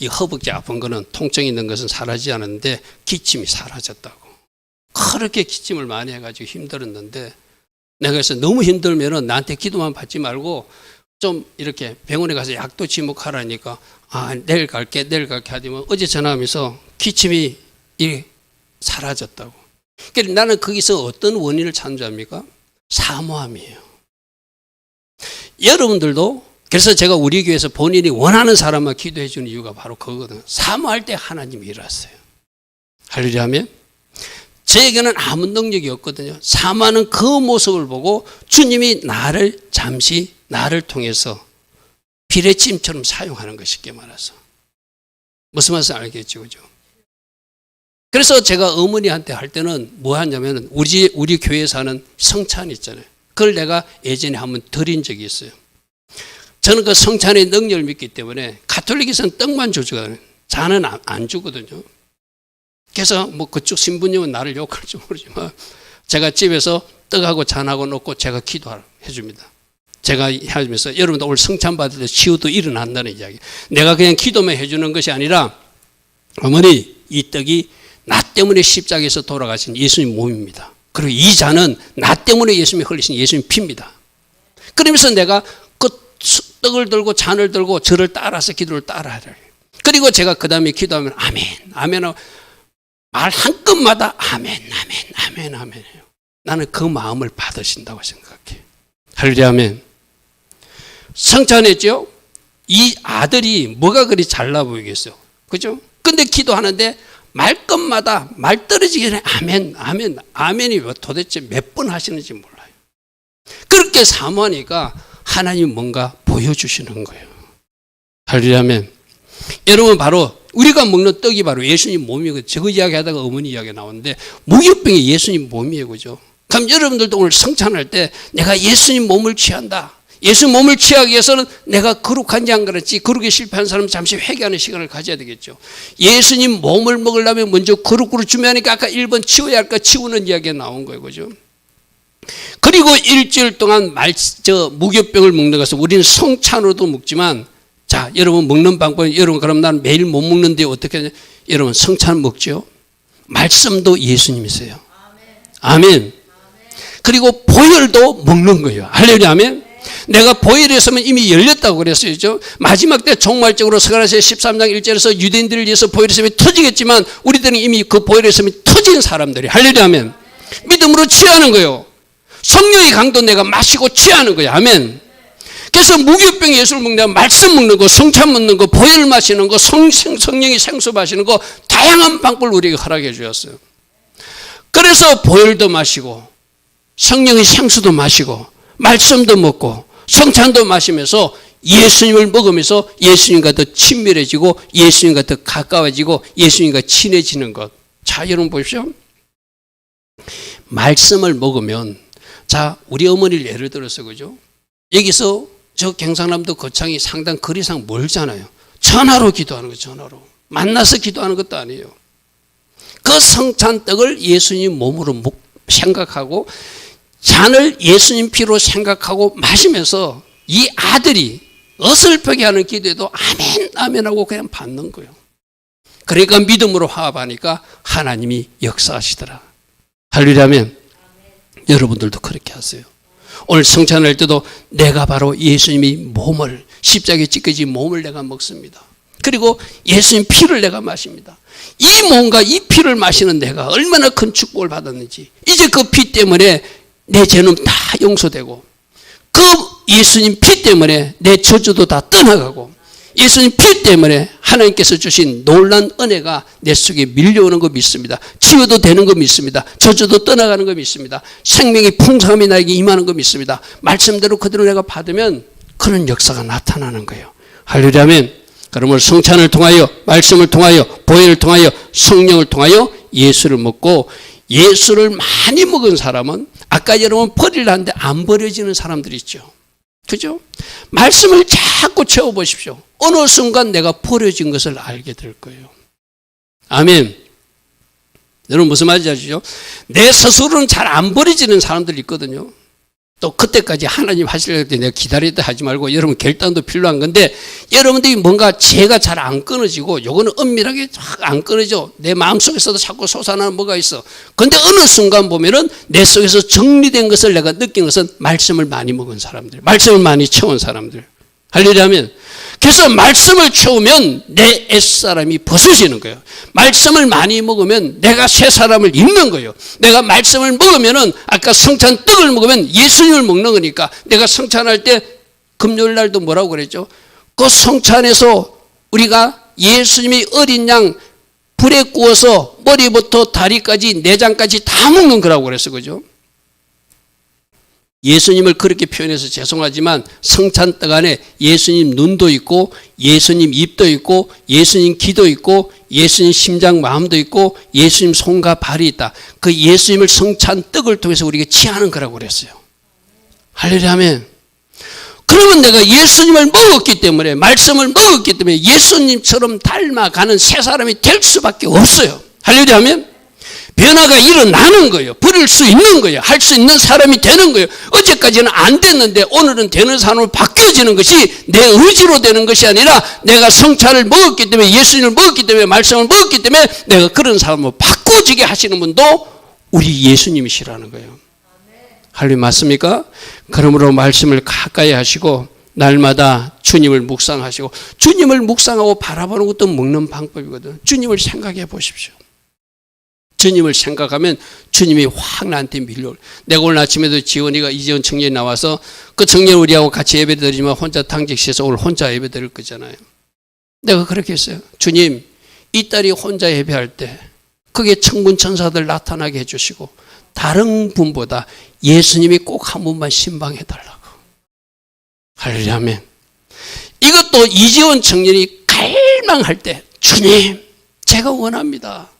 이 허벅지 아픈 거는 통증이 있는 것은 사라지지 않았는데 기침이 사라졌다고. 그렇게 기침을 많이 해가지고 힘들었는데 내가 그래서 너무 힘들면은 나한테 기도만 받지 말고 좀 이렇게 병원에 가서 약도 지목하라니까 내일 갈게 하더니 어제 전화하면서 기침이 사라졌다고. 그러니까 나는 거기서 어떤 원인을 찾는 줄 압니까? 사모함이에요. 여러분들도 그래서 제가 우리 교회에서 본인이 원하는 사람만 기도해 주는 이유가 바로 그거거든요. 사모할 때 하나님이 일하세요. 할렐루야 하면 저에게는 아무 능력이 없거든요. 사모하는 그 모습을 보고 주님이 나를 통해서 비례찜처럼 사용하는 것 쉽게 말해서. 무슨 말인지 알겠죠, 그죠? 그래서 제가 어머니한테 할 때는 뭐 하냐면 우리 교회에서 하는 성찬 있잖아요. 그걸 내가 예전에 한번 드린 적이 있어요. 저는 그 성찬의 능력을 믿기 때문에 가톨릭에서는 떡만 주거든요. 잔은 안 주거든요. 그래서 뭐 그쪽 신부님은 나를 욕할지 모르지만 제가 집에서 떡하고 잔하고 놓고 제가 기도해 줍니다. 제가 하면서 여러분도 오늘 성찬 받을 때 치유도 일어난다는 이야기. 내가 그냥 기도만 해주는 것이 아니라 어머니 이 떡이 나 때문에 십자가에서 돌아가신 예수님 몸입니다. 그리고 이 잔은 나 때문에 예수님이 흘리신 예수님 피입니다. 그러면서 내가 그 떡을 들고 잔을 들고 저를 따라서 기도를 따라야 돼요. 그리고 제가 그 다음에 기도하면 아멘 말 한 끝마다 아멘 해요. 나는 그 마음을 받으신다고 생각해. 할렐루야 아멘. 성찬했죠. 이 아들이 뭐가 그리 잘나 보이겠어요. 그죠? 근데 기도하는데 말끝마다 말 떨어지기 전에 아멘, 아멘, 아멘이 도대체 몇 번 하시는지 몰라요. 그렇게 사모하니까 하나님 뭔가 보여주시는 거예요. 할렐루야. 여러분, 바로 우리가 먹는 떡이 바로 예수님 몸이거든요. 저거 이야기하다가 어머니 이야기가 나오는데 무교병이 예수님 몸이에요. 그죠? 그럼 여러분들도 오늘 성찬할 때 내가 예수님 몸을 취한다. 예수 몸을 취하기 위해서는 내가 거룩한지 안 그렇지, 거룩에 실패한 사람은 잠시 회개하는 시간을 가져야 되겠죠. 예수님 몸을 먹으려면 먼저 거룩으로 준비하니까 아까 1번 치워야 할까 치우는 이야기가 나온 거예요. 그죠? 그리고 일주일 동안 무교병을 먹는 것은 우리는 성찬으로도 먹지만, 자, 여러분 먹는 방법은, 여러분 그럼 난 매일 못 먹는데 어떻게 하냐? 여러분 성찬 먹죠? 말씀도 예수님이세요. 아멘. 그리고 보혈도 먹는 거예요. 할렐루야. 아멘. 내가 보혈에서는 이미 열렸다고 그랬어요. 마지막 때 종말적으로 스가랴서 13장 1절에서 유대인들을 위해서 보혈의 터지겠지만 우리들은 이미 그 보혈의 셈이 터진 사람들이, 할렐루야. 아멘. 믿음으로 취하는 거예요. 성령의 강도 내가 마시고 취하는 거예요. 아멘. 그래서 무교병 예수를 먹는 거, 말씀 먹는 거, 성찬 먹는 거, 보혈을 마시는 거, 성령의 생수 마시는 거, 다양한 방법을 우리에게 허락해 주셨어요. 그래서 보혈도 마시고 성령의 생수도 마시고 말씀도 먹고 성찬도 마시면서 예수님을 먹으면서 예수님과 더 친밀해지고 예수님과 더 가까워지고 예수님과 친해지는 것. 자, 여러분 보십시오. 말씀을 먹으면, 자, 우리 어머니를 예를 들어서, 그죠? 여기서 저 경상남도 거창이 상당 거리상 멀잖아요. 전화로 기도하는 거예요. 전화로. 만나서 기도하는 것도 아니에요. 그 성찬떡을 예수님 몸으로 생각하고 잔을 예수님 피로 생각하고 마시면서 이 아들이 어설프게 하는 기도에도 아멘, 아멘 하고 그냥 받는 거예요. 그러니까 믿음으로 화합하니까 하나님이 역사하시더라. 할렐루야. 아멘. 여러분들도 그렇게 하세요. 오늘 성찬할 때도 내가 바로 예수님의 몸을, 십자가에 찢겨진 몸을 내가 먹습니다. 그리고 예수님 피를 내가 마십니다. 이 몸과 이 피를 마시는 내가 얼마나 큰 축복을 받았는지, 이제 그 피 때문에 내 죄는 다 용서되고, 그 예수님 피 때문에 내 저주도 다 떠나가고, 예수님 피 때문에 하나님께서 주신 놀란 은혜가 내 속에 밀려오는 거 믿습니다. 치유도 되는 거 믿습니다. 저주도 떠나가는 거 믿습니다. 생명의 풍성함이 나에게 임하는 거 믿습니다. 말씀대로 그대로 내가 받으면 그런 역사가 나타나는 거예요. 할렐루야. 아멘. 그러므로 성찬을 통하여, 말씀을 통하여, 보혈을 통하여, 성령을 통하여 예수를 먹고, 예수를 많이 먹은 사람은 아까 여러분 버리려 하는데 안 버려지는 사람들이 있죠. 그죠? 말씀을 자꾸 채워보십시오. 어느 순간 내가 버려진 것을 알게 될 거예요. 아멘. 여러분 무슨 말인지 아시죠? 내 스스로는 잘 안 버려지는 사람들이 있거든요. 또 그때까지 하나님 하시려고 할 때 내가 기다리다 하지 말고, 여러분 결단도 필요한 건데, 여러분들이 뭔가 죄가 잘 안 끊어지고, 요거는 은밀하게 안 끊어져. 내 마음속에서도 자꾸 솟아나는 뭐가 있어. 근데 어느 순간 보면은 내 속에서 정리된 것을 내가 느낀 것은 말씀을 많이 먹은 사람들, 말씀을 많이 채운 사람들. 할렐루야. 하면 그래서 말씀을 채우면 내 옛사람이 벗어지는 거예요. 말씀을 많이 먹으면 내가 새 사람을 입는 거예요. 내가 말씀을 먹으면은, 아까 성찬 떡을 먹으면 예수님을 먹는 거니까, 내가 성찬할 때 금요일 날도 뭐라고 그랬죠? 그 성찬에서 우리가 예수님이 어린 양 불에 구워서 머리부터 다리까지 내장까지 다 먹는 거라고 그랬어. 그죠? 예수님을 그렇게 표현해서 죄송하지만 성찬떡 안에 예수님 눈도 있고, 예수님 입도 있고, 예수님 귀도 있고, 예수님 심장 마음도 있고, 예수님 손과 발이 있다. 그 예수님을 성찬떡을 통해서 우리가 취하는 거라고 그랬어요. 할렐루야. 아멘. 그러면 내가 예수님을 먹었기 때문에, 말씀을 먹었기 때문에 예수님처럼 닮아가는 새 사람이 될 수밖에 없어요. 할렐루야. 아멘. 변화가 일어나는 거예요. 부릴 수 있는 거예요. 할 수 있는 사람이 되는 거예요. 어제까지는 안 됐는데 오늘은 되는 사람으로 바뀌어지는 것이 내 의지로 되는 것이 아니라, 내가 성찬을 먹었기 때문에, 예수님을 먹었기 때문에, 말씀을 먹었기 때문에 내가 그런 사람으로 바꾸어지게 하시는 분도 우리 예수님이시라는 거예요. 할렐루야. 맞습니까? 그러므로 말씀을 가까이 하시고 날마다 주님을 묵상하시고, 주님을 묵상하고 바라보는 것도 먹는 방법이거든. 주님을 생각해 보십시오. 주님을 생각하면 주님이 확 나한테 밀려올. 내가 오늘 아침에도 이지원 청년이 나와서 그 청년 우리하고 같이 예배 드리지만 혼자 당직시에서 오늘 혼자 예배 드릴 거잖아요. 내가 그렇게 했어요. 주님, 이 딸이 혼자 예배할 때 그게 천군 천사들 나타나게 해주시고 다른 분보다 예수님이 꼭 한 번만 신방해 달라고. 할렐루야. 아멘. 이것도 이지원 청년이 갈망할 때 주님, 제가 원합니다.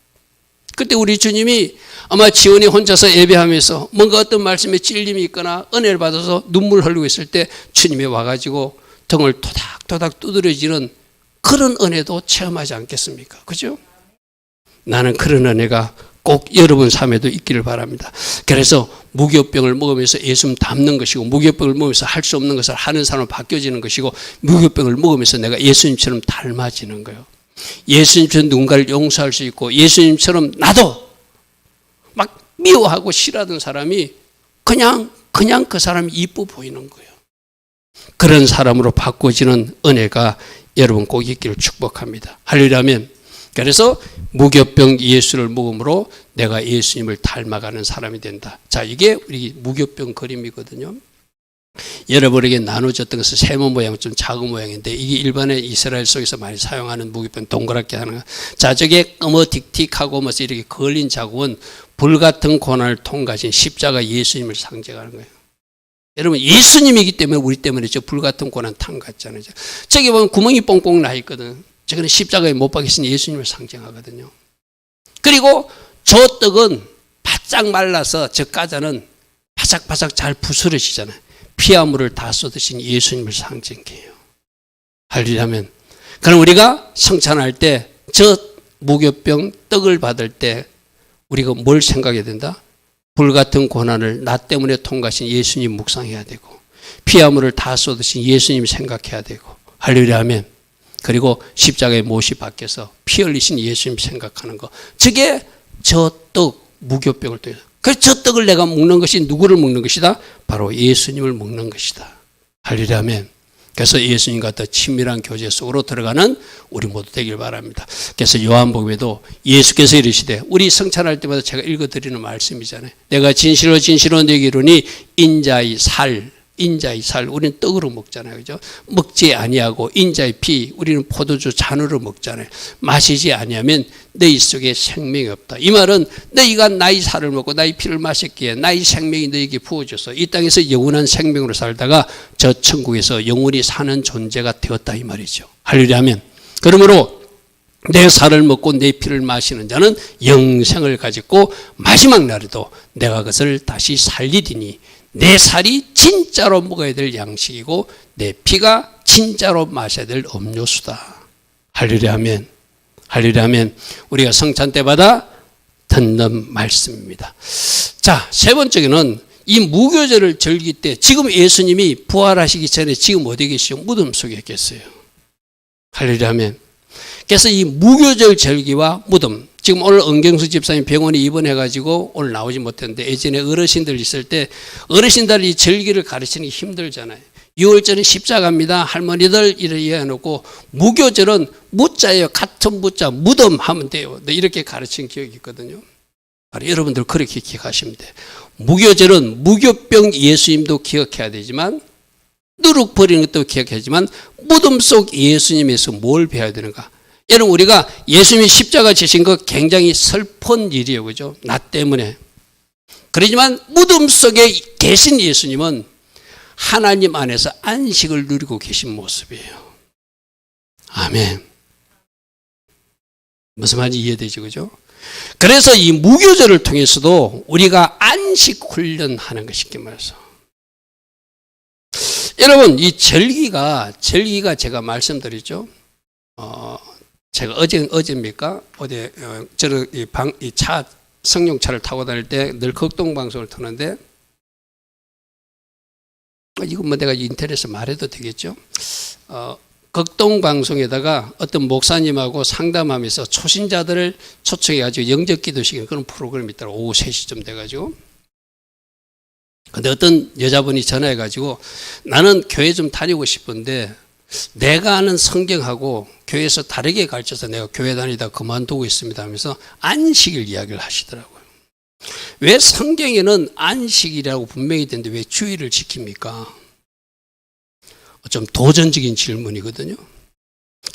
그때 우리 주님이 아마 지원이 혼자서 예배하면서 뭔가 어떤 말씀에 찔림이 있거나 은혜를 받아서 눈물 흘리고 있을 때 주님이 와가지고 등을 토닥토닥 두드려지는 그런 은혜도 체험하지 않겠습니까? 그죠? 나는 그런 은혜가 꼭 여러분 삶에도 있기를 바랍니다. 그래서 무교병을 먹으면서 예수님 닮는 것이고, 무교병을 먹으면서 할 수 없는 것을 하는 사람으로 바뀌어지는 것이고, 무교병을 먹으면서 내가 예수님처럼 닮아지는 거예요. 예수님처럼 누군가를 용서할 수 있고, 예수님처럼 나도 막 미워하고 싫어하던 사람이 그냥 그 사람이 이뻐 보이는 거예요. 그런 사람으로 바꿔지는 은혜가 여러분 꼭 있기를 축복합니다. 할렐루야. 그래서 무교병 예수를 먹음으로 내가 예수님을 닮아가는 사람이 된다. 자, 이게 우리 무교병 그림이거든요. 여러분에게 나눠졌던 것은 세모 모양, 좀 작은 모양인데 이게 일반의 이스라엘 속에서 많이 사용하는 무교병, 동그랗게 하는 거. 자, 저게 끔어틱틱하고 뭐 이렇게 걸린 자국은 불같은 고난을 통과하신 십자가 예수님을 상징하는 거예요. 여러분, 예수님이기 때문에 우리 때문에 저 불같은 고난 탕갔잖아요. 저기 보면 구멍이 뽕뽕 나 있거든. 저거는 십자가에 못 박히신 예수님을 상징하거든요. 그리고 저 떡은 바짝 말라서 저 과자는 바삭바삭 잘 부스러지잖아요. 피와 물을 다 쏟으신 예수님을 상징해요. 할렐루야. 그럼 우리가 성찬할 때 저 무교병 떡을 받을 때 우리가 뭘 생각해야 된다? 불같은 고난을 나 때문에 통과하신 예수님 묵상해야 되고, 피와 물을 다 쏟으신 예수님 생각해야 되고, 할렐루야. 그리고 십자가에 못이 박혀서 피 흘리신 예수님 생각하는 거. 저게 저 떡, 무교병을 떠요. 그래서 저 떡을 내가 먹는 것이 누구를 먹는 것이다? 바로 예수님을 먹는 것이다. 할렐루야. 그래서 예수님과 더 친밀한 교제 속으로 들어가는 우리 모두 되길 바랍니다. 그래서 요한복음에도 예수께서 이르시되, 우리 성찬할 때마다 제가 읽어드리는 말씀이잖아요. 내가 진실로 진실로 너희에게 이르노니 인자의 살, 우리는 떡으로 먹잖아요. 그죠? 먹지 아니하고 인자의 피, 우리는 포도주 잔으로 먹잖아요. 마시지 아니하면 너희 속에 생명이 없다. 이 말은 너희가 나의 살을 먹고 나의 피를 마셨기에 나의 생명이 너희에게 부어져서 이 땅에서 영원한 생명으로 살다가 저 천국에서 영원히 사는 존재가 되었다, 이 말이죠. 할렐루야. 그러므로 내 살을 먹고 내 피를 마시는 자는 영생을 가지고 마지막 날에도 내가 그것을 다시 살리리니 내 살이 진짜로 먹어야 될 양식이고 내 피가 진짜로 마셔야 될 음료수다. 할렐루야. 할렐루야. 우리가 성찬 때마다 듣는 말씀입니다. 자, 세 번째는 이 무교절을 즐길 때 지금 예수님이 부활하시기 전에 지금 어디 계시죠? 무덤 속에 계세요. 할렐루야. 그래서 이 무교절 절기와 무덤, 지금 오늘 은경수 집사님 병원에 입원해가지고 오늘 나오지 못했는데 예전에 어르신들 있을 때 어르신들 이 절기를 가르치는 게 힘들잖아요. 6월절은 십자가입니다. 할머니들 이렇게 해놓고 무교절은 무자예요. 같은 무자, 무덤 하면 돼요. 이렇게 가르친 기억이 있거든요. 여러분들 그렇게 기억하시면 돼요. 무교절은 무교병 예수님도 기억해야 되지만 누룩 버리는 것도 기억해야지만 무덤 속 예수님에서 뭘 배워야 되는가? 여러분, 우리가 예수님이 십자가 지신 거 굉장히 슬픈 일이에요. 그죠? 나 때문에. 그러지만 무덤 속에 계신 예수님은 하나님 안에서 안식을 누리고 계신 모습이에요. 아멘. 무슨 말인지 이해되죠? 그죠? 그래서 이 무교절을 통해서도 우리가 안식 훈련하는 것이기 말이죠. 여러분, 이 절기가 제가 말씀드렸죠. 제가 어제입니까? 어제 저는 이 차 성령차를 타고 다닐 때 늘 극동 방송을 트는데 이건 뭐 내가 인터넷에 말해도 되겠죠? 극동 방송에다가 어떤 목사님하고 상담하면서 초신자들을 초청해가지고 영적 기도시키는 그런 프로그램이 있더라고. 오후 3시쯤 돼가지고. 근데 어떤 여자분이 전화해가지고 나는 교회 좀 다니고 싶은데 내가 아는 성경하고 교회에서 다르게 가르쳐서 내가 교회 다니다 그만두고 있습니다 하면서 안식일 이야기를 하시더라고요. 왜 성경에는 안식이라고 분명히 되는데 왜 주일을 지킵니까? 좀 도전적인 질문이거든요.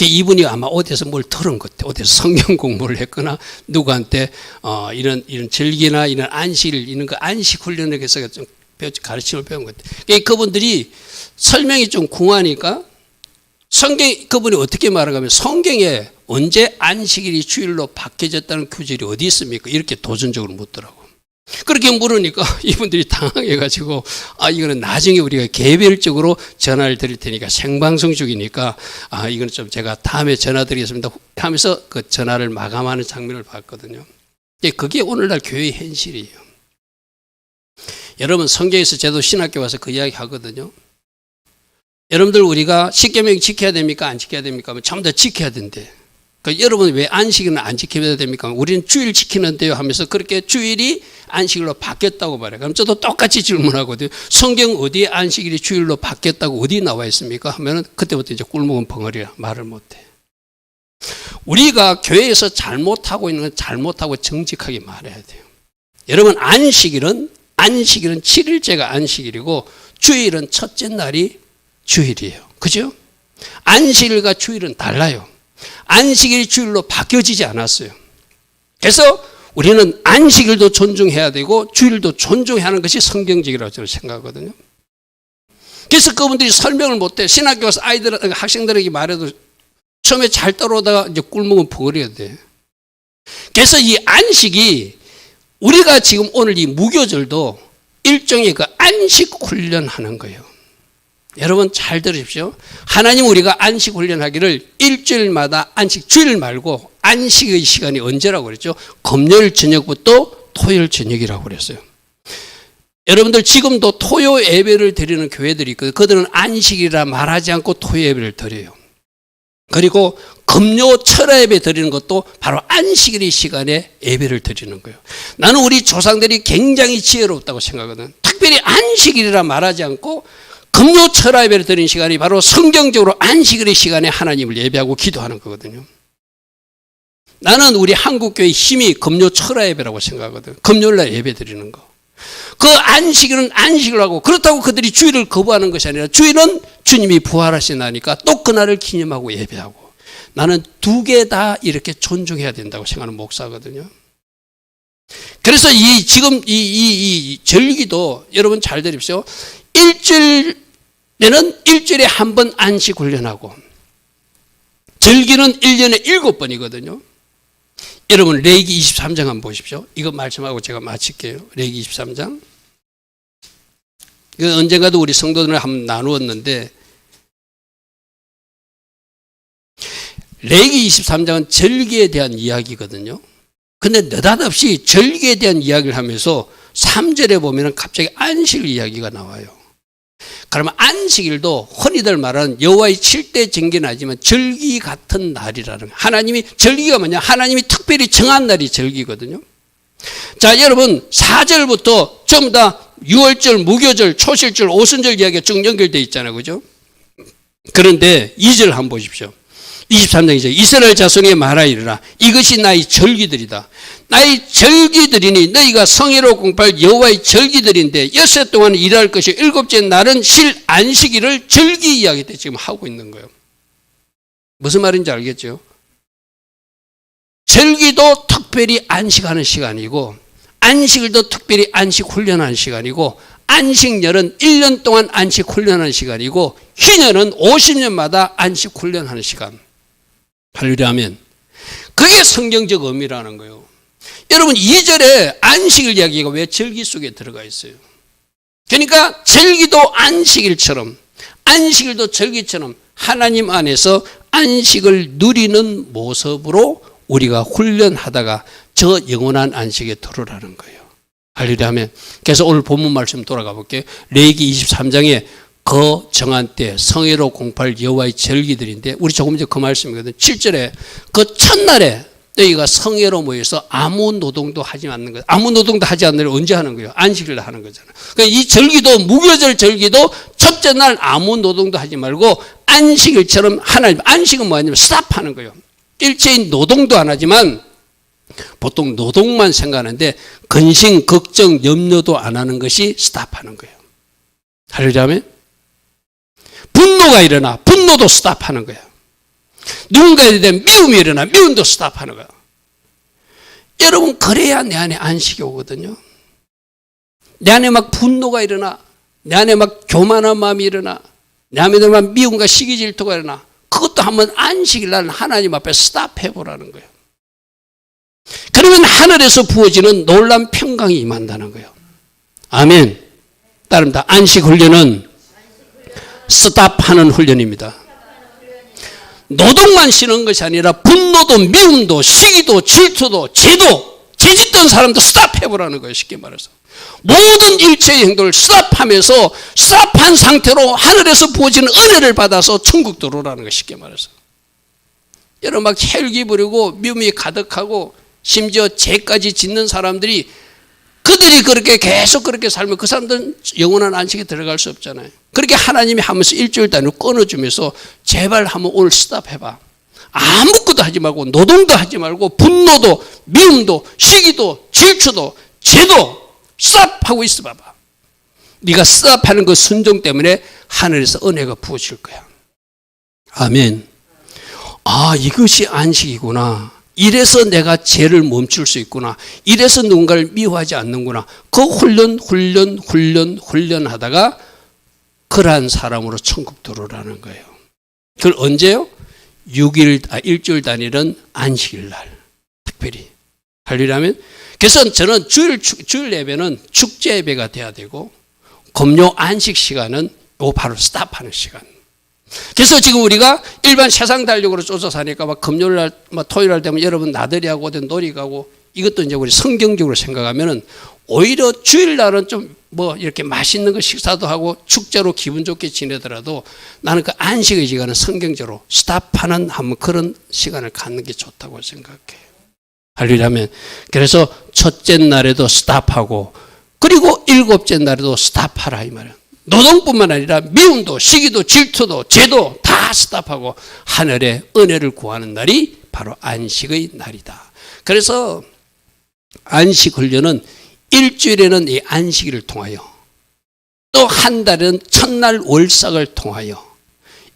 이분이 아마 어디서 뭘 들은 것 같아요. 어디서 성경 공부를 했거나 누구한테 이런 절기나 이런 안식일 이런 거 안식 훈련에 대해서 좀 가르침을 배운 것 같아요. 그분들이 설명이 좀 궁하니까 그분이 어떻게 말하냐면 성경에 언제 안식일이 주일로 바뀌어졌다는 규절이 어디 있습니까? 이렇게 도전적으로 묻더라고. 그렇게 물으니까 이분들이 당황해가지고 이거는 나중에 우리가 개별적으로 전화를 드릴 테니까 생방송 중이니까 이건 좀 제가 다음에 전화 드리겠습니다 하면서 그 전화를 마감하는 장면을 봤거든요. 그게 오늘날 교회의 현실이에요. 여러분 성경에서 저도 신학교 와서 그 이야기 하거든요. 여러분들 우리가 십계명 지켜야 됩니까? 안 지켜야 됩니까? 전부 다 지켜야 된대. 그러니까 여러분 왜 안식일은 안 지켜야 됩니까? 우리는 주일 지키는데요 하면서 그렇게 주일이 안식일로 바뀌었다고 말해요. 그럼 저도 똑같이 질문하거든요. 성경 어디에 안식일이 주일로 바뀌었다고 어디 나와 있습니까? 하면은 그때부터 이제 꿀먹은 벙어리라 말을 못해. 우리가 교회에서 잘못하고 있는 건 잘못하고 정직하게 말해야 돼요. 여러분 안식일은 7일째가 안식일이고 주일은 첫째 날이 주일이에요. 그죠? 안식일과 주일은 달라요. 안식일이 주일로 바뀌어지지 않았어요. 그래서 우리는 안식일도 존중해야 되고 주일도 존중해야 하는 것이 성경적이라고 저는 생각하거든요. 그래서 그분들이 설명을 못해. 신학교 가서 학생들에게 말해도 처음에 잘 따라오다가 이제 꿀먹은 벙어리가 돼. 그래서 이 안식이 우리가 지금 오늘 이 무교절도 일종의 그 안식 훈련하는 거예요. 여러분 잘 들으십시오. 하나님 우리가 안식 훈련하기를 일주일마다 안식 주일 말고 안식의 시간이 언제라고 그랬죠? 금요일 저녁부터 토요일 저녁이라고 그랬어요. 여러분들 지금도 토요 예배를 드리는 교회들이 있거든요. 그들은 안식이라 말하지 않고 토요 예배를 드려요. 그리고 금요 철야 예배 드리는 것도 바로 안식일의 시간에 예배를 드리는 거예요. 나는 우리 조상들이 굉장히 지혜롭다고 생각하거든. 특별히 안식일이라 말하지 않고 금요 철야 예배를 드리는 시간이 바로 성경적으로 안식일의 시간에 하나님을 예배하고 기도하는 거거든요. 나는 우리 한국교회의 힘이 금요 철야 예배라고 생각하거든. 금요일날 예배 드리는 거. 그 안식일은 안식을 하고 그렇다고 그들이 주일을 거부하는 것이 아니라 주일은 주님이 부활하시나니까 또 그날을 기념하고 예배하고 나는 두 개 다 이렇게 존중해야 된다고 생각하는 목사거든요. 그래서 지금 이 절기도 여러분 잘 들으십시오. 일주일에 한 번 안식 훈련하고 절기는 1년에 7번이거든요. 여러분 레위기 23장 한번 보십시오. 이거 말씀하고 제가 마칠게요. 레위기 23장. 이거 언젠가도 우리 성도들을 한번 나누었는데 레위기 23장은 절기에 대한 이야기거든요. 근데 느닷없이 절기에 대한 이야기를 하면서 3절에 보면 갑자기 안식일 이야기가 나와요. 그러면 안식일도 흔히들 말하는 여호와의 7대 징계는 아니지만 절기 같은 날이라는 거예요. 하나님이 절기가 뭐냐? 하나님이 특별히 정한 날이 절기거든요. 자, 여러분 4절부터 전부 다 6월절, 무교절, 초실절, 오순절 이야기가 쭉 연결되어 있잖아요. 그죠? 그런데 2절 한번 보십시오. 23장 2절 이스라엘 자손에게 말하이르라 이것이 나의 절기들이다. 나의 절기들이니 너희가 성회로 공포할 여호와의 절기들인데 엿새 동안 일할 것이 일곱째 날은 쉴 안식일을 절기 이야기 때 지금 하고 있는 거예요. 무슨 말인지 알겠죠? 절기도 특별히 안식하는 시간이고 안식일도 특별히 안식 훈련하는 시간이고 안식년은 1년 동안 안식 훈련하는 시간이고 희년은 50년마다 안식 훈련하는 시간. 할렐루야 하면 그게 성경적 의미라는 거예요. 여러분 2절에 안식일 이야기가 왜 절기 속에 들어가 있어요? 그러니까 절기도 안식일처럼 안식일도 절기처럼 하나님 안에서 안식을 누리는 모습으로 우리가 훈련하다가 저 영원한 안식에 들어라는 거예요. 할렐루야 하면 그래서 오늘 본문 말씀 돌아가 볼게요. 레위기 23장에 그 정한 때 성회로 공포할 여호와의 절기들인데 우리 조금 전에 그 말씀이거든요. 7절에 그 첫날에 너희가 성회로 모여서 아무 노동도 하지 않는 거예요. 아무 노동도 하지 않는 걸 언제 하는 거예요? 안식일 하는 거잖아요. 그러니까 이 절기도, 무교절 절기도 첫째 날 아무 노동도 하지 말고 안식일처럼 하나님, 안식은 뭐냐면 스탑하는 거예요. 일체인 노동도 안 하지만 보통 노동만 생각하는데 근심, 걱정, 염려도 안 하는 것이 스탑하는 거예요. 하려면 분노가 일어나, 분노도 스탑하는 거예요. 누군가에 대한 미움이 일어나, 미움도 스탑하는 거예요. 여러분, 그래야 내 안에 안식이 오거든요. 내 안에 막 분노가 일어나, 내 안에 막 교만한 마음이 일어나, 내 안에 막 미움과 시기 질투가 일어나, 그것도 한번 안식일 날 하나님 앞에 스탑해보라는 거예요. 그러면 하늘에서 부어지는 놀라운 평강이 임한다는 거예요. 아멘. 따릅니다. 안식 훈련은 스탑하는 훈련입니다. 노동만 쉬는 것이 아니라 분노도, 미움도, 시기도, 질투도, 죄도, 죄짓던 사람도 스탑해보라는 거예요. 쉽게 말해서 모든 일체의 행동을 스탑하면서 스탑한 상태로 하늘에서 부어지는 은혜를 받아서 천국 들어오라는 거예요. 쉽게 말해서 여러분, 막 혈기 부리고 미움이 가득하고 심지어 죄까지 짓는 사람들이, 그들이 그렇게 계속 그렇게 살면 그 사람들은 영원한 안식에 들어갈 수 없잖아요. 그렇게 하나님이 하면서 일주일 단위로 끊어주면서 제발 한번 오늘 스탑해봐. 아무것도 하지 말고 노동도 하지 말고 분노도, 미움도, 시기도, 질투도, 죄도 스탑하고 있어 봐봐. 네가 스탑하는 그 순종 때문에 하늘에서 은혜가 부어질 거야. 아멘. 아, 이것이 안식이구나. 이래서 내가 죄를 멈출 수 있구나. 이래서 누군가를 미워하지 않는구나. 그 훈련하다가 그러한 사람으로 천국 들어오라는 거예요. 그걸 언제요? 일주일 단위는 안식일 날. 특별히. 할일하면. 그래서 저는 주일 예배는 축제 예배가 돼야 되고, 금요 안식 시간은 요 바로 스탑하는 시간. 그래서 지금 우리가 일반 세상 달력으로 쫓아 사니까 막 금요일 날, 막 토요일 날 되면 여러분 나들이 하고 어디 놀이 가고, 이것도 이제 우리 성경적으로 생각하면은 오히려 주일 날은 좀 뭐 이렇게 맛있는 거 식사도 하고 축제로 기분 좋게 지내더라도 나는 그 안식의 시간은 성경적으로 스탑하는 한번 그런 시간을 갖는 게 좋다고 생각해요. 할일하면. 그래서 첫째 날에도 스탑하고, 그리고 일곱째 날에도 스탑하라 이 말이에요. 노동뿐만 아니라 미움도, 시기도, 질투도, 죄도 다 스탑하고 하늘의 은혜를 구하는 날이 바로 안식의 날이다. 그래서 안식 훈련은 일주일에는 이 안식일을 통하여, 또 한 달은 첫날 월삭을 통하여,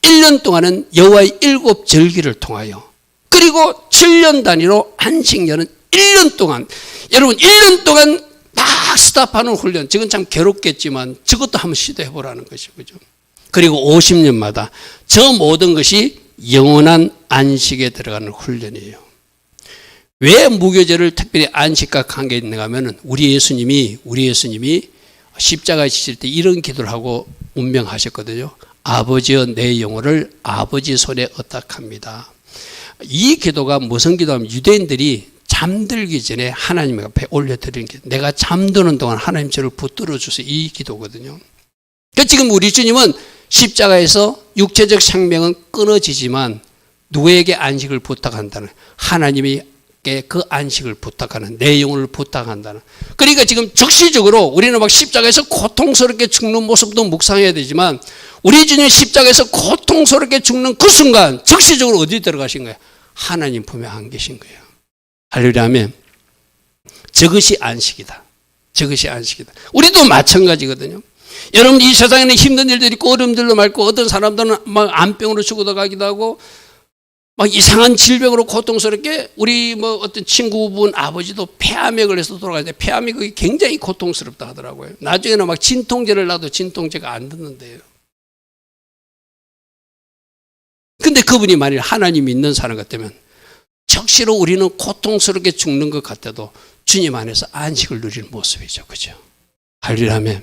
1년 동안은 여호와의 7 절기를 통하여, 그리고 7년 단위로 안식년은 1년 동안, 여러분 1년 동안 딱 스탑하는 훈련. 지금 참 괴롭겠지만 저것도 한번 시도해 보라는 것이죠. 그죠? 그리고 50년마다 저 모든 것이 영원한 안식에 들어가는 훈련이에요. 왜 무교절을 특별히 안식과 관계 있는가 하면 우리 예수님이 십자가에 지실 때 이런 기도를 하고 운명하셨거든요. 아버지여 내 영혼을 아버지 손에 의탁합니다. 이 기도가 무슨 기도하면 유대인들이 잠들기 전에 하나님 앞에 올려드리는 게, 내가 잠드는 동안 하나님 저를 붙들어 주세요, 이 기도거든요. 그러니까 지금 우리 주님은 십자가에서 육체적 생명은 끊어지지만 누구에게 안식을 부탁한다는, 하나님이 그 안식을 부탁하는, 내 영혼을 부탁한다는. 그러니까 지금 적시적으로 우리는 막 십자가에서 고통스럽게 죽는 모습도 묵상해야 되지만, 우리 주님 십자가에서 고통스럽게 죽는 그 순간 적시적으로 어디 들어가신 거예요? 하나님 품에 안 계신 거예요. 할렐루야면 저것이 안식이다. 저것이 안식이다. 우리도 마찬가지거든요. 여러분, 이 세상에는 힘든 일들이 있고 어려움들도 많고, 어떤 사람들은 막 암병으로 죽어도 가기도 하고, 막 이상한 질병으로 고통스럽게, 우리 뭐 어떤 친구분 아버지도 폐암에 걸려서 돌아가는데, 폐암이 그게 굉장히 고통스럽다 하더라고요. 나중에는 막 진통제를 놔도 진통제가 안 듣는데요. 근데 그분이 만일 하나님 믿는 사람 같다면 적시로 우리는 고통스럽게 죽는 것 같아도 주님 안에서 안식을 누리는 모습이죠. 그죠? 할렐루야.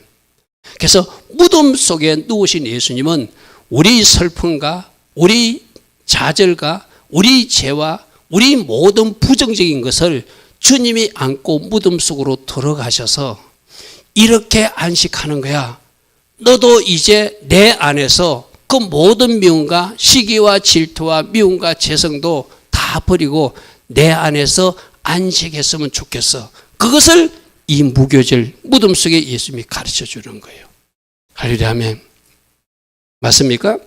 그래서 무덤 속에 누우신 예수님은 우리 슬픔과 우리 좌절과 우리 죄와 우리 모든 부정적인 것을 주님이 안고 무덤 속으로 들어가셔서 이렇게 안식하는 거야. 너도 이제 내 안에서 그 모든 미움과 시기와 질투와 미움과 죄성도 다 버리고 내 안에서 안식했으면 좋겠어. 그것을 이 무교절 무덤 속에 예수님이 가르쳐 주는 거예요. 할렐루야 아멘. 맞습니까?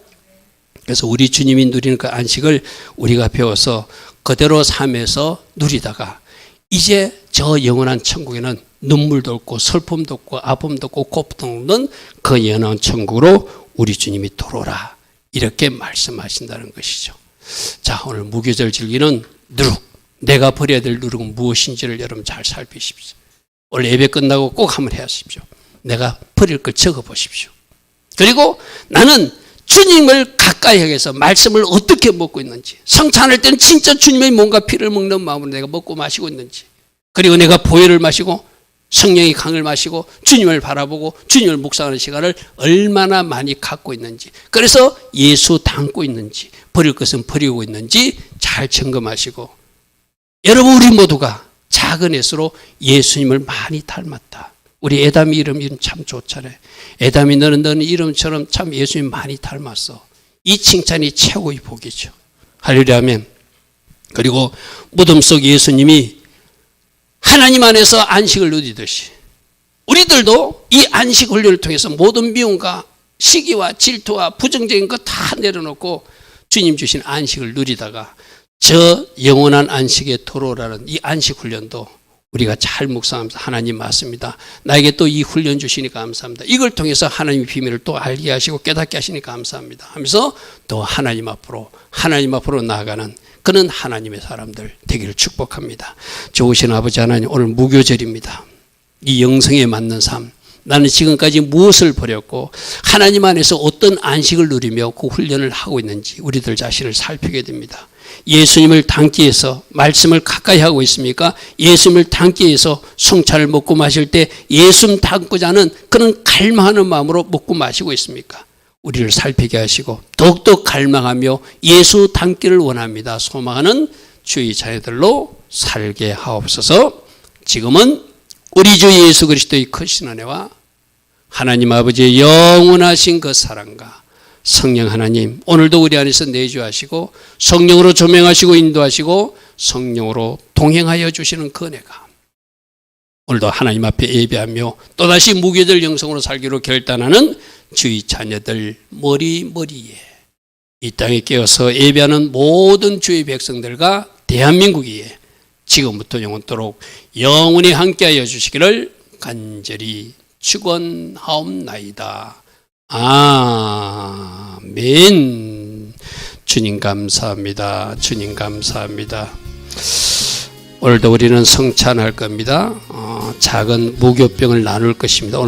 그래서 우리 주님이 누리는 그 안식을 우리가 배워서 그대로 삶에서 누리다가 이제 저 영원한 천국에는 눈물도 없고 슬픔도 없고 아픔도 없고 고통도 없는 그 영원한 천국으로 우리 주님이 돌아오라 이렇게 말씀하신다는 것이죠. 자, 오늘 무교절 즐기는 누룩, 내가 버려야 될 누룩은 무엇인지를 여러분 잘 살피십시오. 오늘 예배 끝나고 꼭 한번 해하십시오. 내가 버릴 걸 적어보십시오. 그리고 나는 주님을 가까이 하기 위해서 말씀을 어떻게 먹고 있는지, 성찬할 때는 진짜 주님의 몸과 피를 먹는 마음으로 내가 먹고 마시고 있는지, 그리고 내가 보혈을 마시고 성령의 강을 마시고 주님을 바라보고 주님을 묵상하는 시간을 얼마나 많이 갖고 있는지, 그래서 예수 닮고 있는지, 버릴 것은 버리고 있는지 잘 점검하시고, 여러분 우리 모두가 작은 횟수로 예수님을 많이 닮았다. 우리 에담이 이름 참 좋잖아요. 에담이 너는 이름처럼 참 예수님 많이 닮았어. 이 칭찬이 최고의 복이죠. 할렐루야 아멘. 그리고 무덤 속 예수님이 하나님 안에서 안식을 누리듯이 우리들도 이 안식 훈련을 통해서 모든 미움과 시기와 질투와 부정적인 것 다 내려놓고 주님 주신 안식을 누리다가 저 영원한 안식에 돌아오라는 이 안식 훈련도 우리가 잘 묵상하면서 하나님 맞습니다. 나에게 또 이 훈련 주시니 감사합니다. 이걸 통해서 하나님의 비밀을 또 알게 하시고 깨닫게 하시니 감사합니다 하면서 또 하나님 앞으로 나아가는 그는 하나님의 사람들 되기를 축복합니다. 좋으신 아버지 하나님, 오늘 무교절입니다. 이 영성에 맞는 삶, 나는 지금까지 무엇을 버렸고 하나님 안에서 어떤 안식을 누리며 그 훈련을 하고 있는지 우리들 자신을 살피게 됩니다. 예수님을 닮기 위해서 말씀을 가까이 하고 있습니까? 예수님을 닮기 위해서 성찬을 먹고 마실 때 예수님 닮고자 하는 그런 갈망하는 마음으로 먹고 마시고 있습니까? 우리를 살피게 하시고 더욱더 갈망하며 예수 닮기를 원합니다. 소망하는 주의 자녀들로 살게 하옵소서. 지금은 우리 주 예수 그리스도의 크신 은혜와 하나님 아버지의 영원하신 그 사랑과 성령 하나님, 오늘도 우리 안에서 내주하시고 성령으로 조명하시고 인도하시고 성령으로 동행하여 주시는 그 은혜가 오늘도 하나님 앞에 예배하며 또다시 무교절 영성으로 살기로 결단하는 주의 자녀들 머리에 이 땅에 깨어서 예배하는 모든 주의 백성들과 대한민국 위에 지금부터 영원토록 영원히 함께하여 주시기를 간절히 축원하옵나이다. 아멘. 주님 감사합니다. 주님 감사합니다. 오늘도 우리는 성찬할 겁니다. 작은 무교병을 나눌 것입니다.